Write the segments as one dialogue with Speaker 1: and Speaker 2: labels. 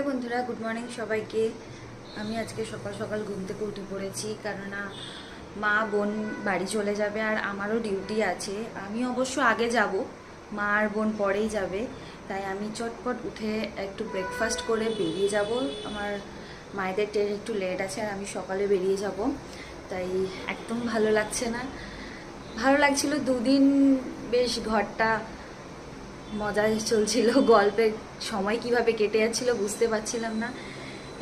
Speaker 1: বন্ধুরা, good morning সবাইকে। আমি আজকে সকাল সকাল ঘুম থেকে উঠে পড়েছি, কেননা মা বোন বাড়ি চলে যাবে আর আমারও ডিউটি আছে। আমি অবশ্য আগে যাব, মা আর বোন পরেই যাবে, তাই আমি চটপট উঠে একটু ব্রেকফাস্ট করে বেরিয়ে যাব। আমার মায়েদের ট্রেন একটু লেট আছে আর আমি সকালে বেরিয়ে যাব, তাই একদম ভালো লাগছে না। ভালো লাগছিল দুদিন, বেশ ঘরটা মজায় চলছিল, গল্পের সময় কিভাবে কেটে যাচ্ছিল বুঝতে পারছিলাম না।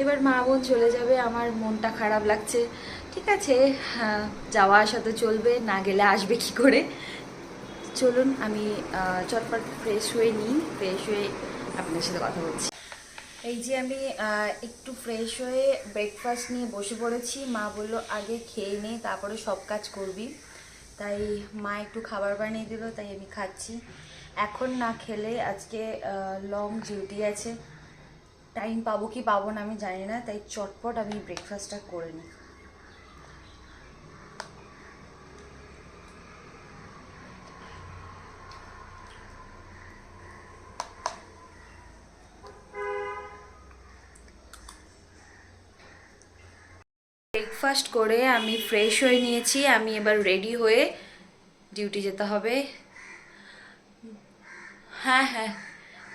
Speaker 1: এবার মা বোন চলে যাবে, আমার মনটা খারাপ লাগছে। ঠিক আছে, যাওয়া আসা তো চলবে, না গেলে আসবে কি করে। চলুন আমি চটপট ফ্রেশ হয়ে নিই, ফ্রেশ হয়ে আপনার সাথে কথা বলছি। এই যে আমি একটু ফ্রেশ হয়ে ব্রেকফাস্ট নিয়ে বসে পড়েছি। মা বললো আগে খেয়ে নে, তারপরে সব কাজ করবি। তাই মা একটু খাবার বানিয়ে দিল, তাই আমি খাচ্ছি। এখন না খেলে আজকে লং ডিউটি আছে, টাইম পাবো কি পাবো না আমি জানি না, তাই চটপট আমি ব্রেকফাস্টটা করে নিই। ব্রেকফাস্ট করে আমি ফ্রেশ হয়ে নিয়েছি, আমি এবার রেডি হয়ে ডিউটি যেতে হবে। হ্যাঁ হ্যাঁ,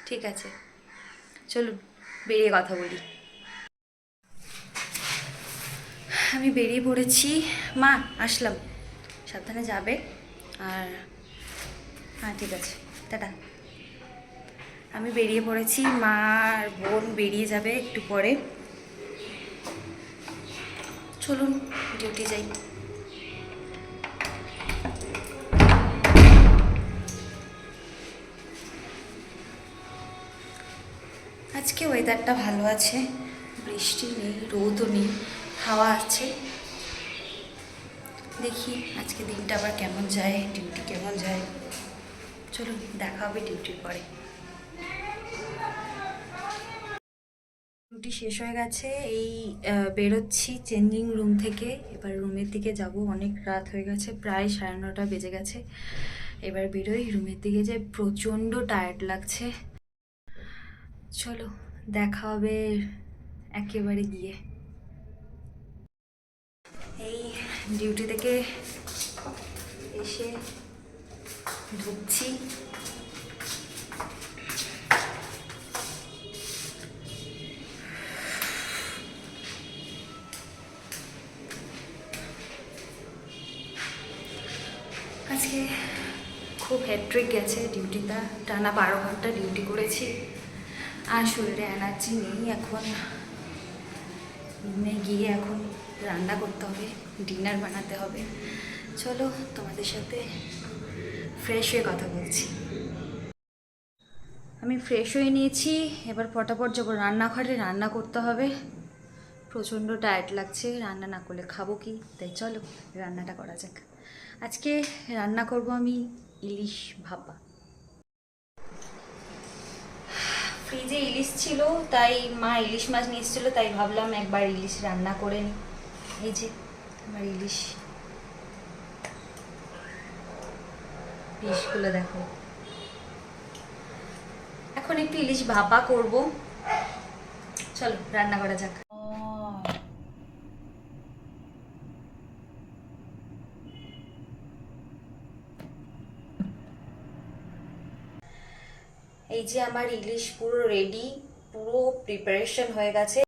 Speaker 1: ঠিক আছে, চলুন বেরিয়ে কথা বলি। আমি বেরিয়ে পড়েছি, মা আসলাম, সাবধানে যাবে। আর হ্যাঁ ঠিক আছে, টাটা। আমি বেরিয়ে পড়েছি, মা আর বোন বেরিয়ে যাবে একটু পরে। চলুন ডিউটি যাই। আজকে ওয়েদারটা ভালো আছে, বৃষ্টি নেই, রোদও নেই, হাওয়া আছে। দেখি আজকে দিনটা আবার কেমন যায়, ডিউটি কেমন যায়। চলুন দেখা হবে ডিউটির পরে। ডিউটি শেষ হয়ে গেছে, এই বেরোচ্ছি চেঞ্জিং রুম থেকে, এবার রুমের দিকে যাব। অনেক রাত হয়ে গেছে, প্রায় 9:30 বেজে গেছে। এবার বেরোই, রুমের দিকে যাই, প্রচণ্ড টায়ার্ড লাগছে। চলো দেখা হবে একেবারে গিয়ে। এই ডিউটি থেকে এসে ঢুকছি। আজকে খুব হ্যাট্রিক গেছে ডিউটিটা, টানা 12 ঘন্টা ডিউটি করেছি আর শরীরে এনার্জি নেই। এখন রুমে গিয়ে এখন রান্না করতে হবে, ডিনার বানাতে হবে। চলো তোমাদের সাথে ফ্রেশ হয়ে কথা বলছি। আমি ফ্রেশ হয়ে নিয়েছি, এবার পটাপট যাবো রান্নাঘরে, রান্না করতে হবে। প্রচণ্ড টায়ার্ড লাগছে, রান্না না করলে খাবো কি, তাই চলো রান্নাটা করা যাক। আজকে রান্না করব আমি ইলিশ ভাপা। ফ্রিজে ইলিশ ছিল, তাই মা ইলিশ মাছ নিয়ে এসেছিল, তাই ভাবলাম একবার ইলিশ রান্না করে নিই। এই যে আমার ইলিশ পিসগুলো দেখো। এখন একটু ইলিশ ভাপা করব, চলো রান্না করা যাক। এই যে আমার ইলিশ পুরো রেডি, পুরো প্রিপারেশন হয়ে গেছে।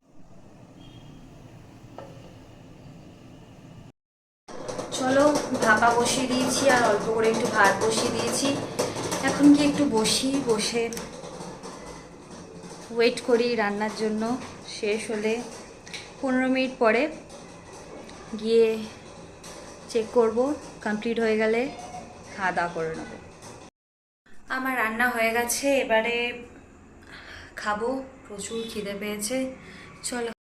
Speaker 1: চলো ভাপা বসিয়ে দিয়েছি আর অল্প করে একটু ভাত বসিয়ে দিয়েছি। এখন কি একটু বসে ওয়েট করি রান্নার জন্য। শেষ হলে 15 মিনিট পরে গিয়ে চেক করব, কমপ্লিট হয়ে গেলে খাওয়া দাওয়া করে নেব। আমার রান্না হয়ে গেছে, এবারে খাবো, প্রচুর খিদে পেয়েছে। চলো।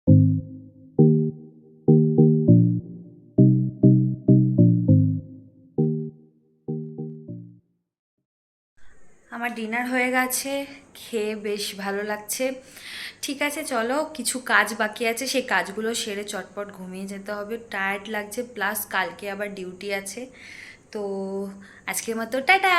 Speaker 1: আমার ডিনার হয়ে গেছে, খেয়ে বেশ ভালো লাগছে। ঠিক আছে চলো, কিছু কাজ বাকি আছে, সেই কাজগুলো সেরে চটপট ঘুমিয়ে যেতে হবে। টায়ার্ড লাগছে, প্লাস কালকে আবার ডিউটি আছে। তো আজকের মতো টাটা।